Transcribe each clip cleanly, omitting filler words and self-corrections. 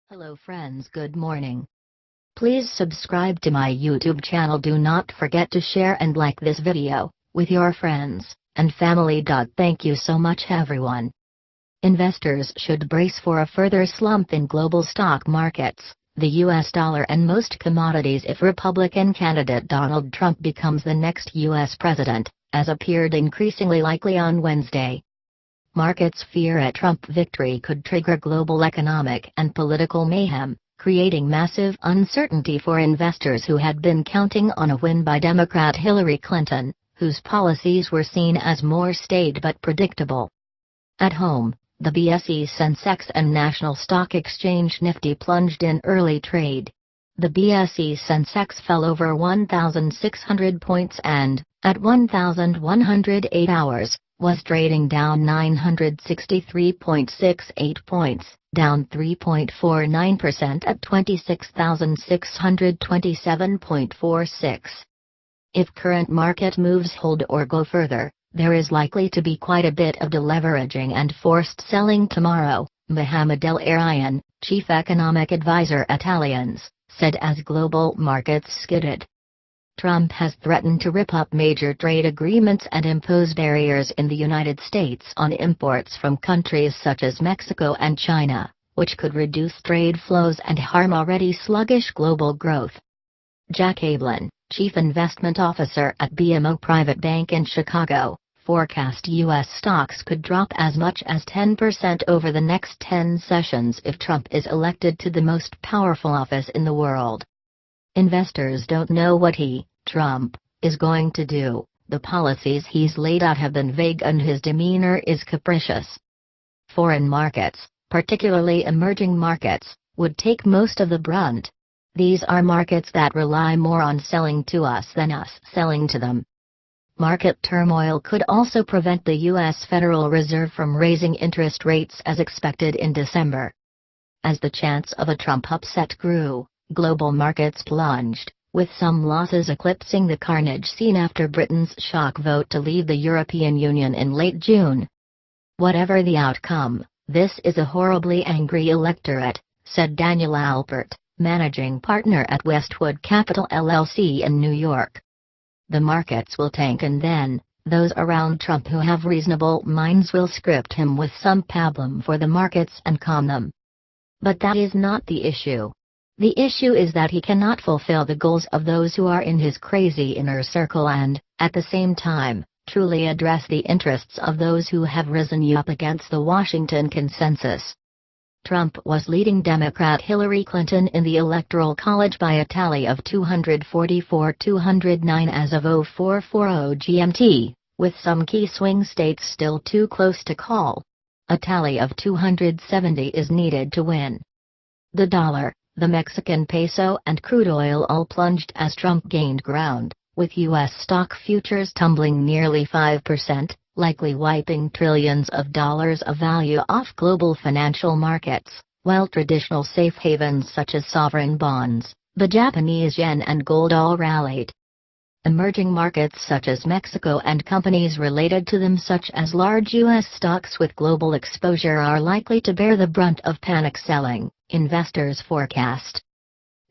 Hello friends, good morning. Please subscribe to my YouTube channel. Do not forget to share and like this video with your friends and family. Thank you so much everyone. Investors should brace for a further slump in global stock markets, the US dollar and most commodities if Republican candidate Donald Trump becomes the next US president, as appeared increasingly likely on Wednesday. Markets fear a Trump victory could trigger global economic and political mayhem, creating massive uncertainty for investors who had been counting on a win by Democrat Hillary Clinton, whose policies were seen as more staid but predictable. At home, the BSE Sensex and National Stock Exchange Nifty plunged in early trade. The BSE Sensex fell over 1,600 points and, at 1,108 hours, was trading down 963.68 points, down 3.49% at 26,627.46. If current market moves hold or go further, there is likely to be quite a bit of deleveraging and forced selling tomorrow, Mohamed El Erian, chief economic advisor at Allianz, said as global markets skidded. Trump has threatened to rip up major trade agreements and impose barriers in the United States on imports from countries such as Mexico and China, which could reduce trade flows and harm already sluggish global growth. Jack Ablin, chief investment officer at BMO Private Bank in Chicago, forecast U.S. stocks could drop as much as 10% over the next 10 sessions if Trump is elected to the most powerful office in the world. Investors don't know what Trump, is going to do. The policies he's laid out have been vague and his demeanor is capricious. Foreign markets, particularly emerging markets, would take most of the brunt. These are markets that rely more on selling to us than us selling to them. Market turmoil could also prevent the U.S. Federal Reserve from raising interest rates as expected in December. As the chance of a Trump upset grew, global markets plunged, with some losses eclipsing the carnage seen after Britain's shock vote to leave the European Union in late June. Whatever the outcome, this is a horribly angry electorate, said Daniel Alpert, managing partner at Westwood Capital LLC in New York. The markets will tank and then, those around Trump who have reasonable minds will script him with some pablum for the markets and calm them. But that is not the issue. The issue is that he cannot fulfill the goals of those who are in his crazy inner circle and, at the same time, truly address the interests of those who have risen up against the Washington consensus. Trump was leading Democrat Hillary Clinton in the Electoral College by a tally of 244-209 as of 0440 GMT, with some key swing states still too close to call. A tally of 270 is needed to win. The dollar, the Mexican peso and crude oil all plunged as Trump gained ground, with U.S. stock futures tumbling nearly 5%, likely wiping trillions of dollars of value off global financial markets, while traditional safe havens such as sovereign bonds, the Japanese yen and gold all rallied. Emerging markets such as Mexico and companies related to them such as large U.S. stocks with global exposure are likely to bear the brunt of panic selling, investors forecast.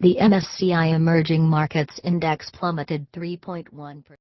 The MSCI Emerging Markets Index plummeted 3.1%.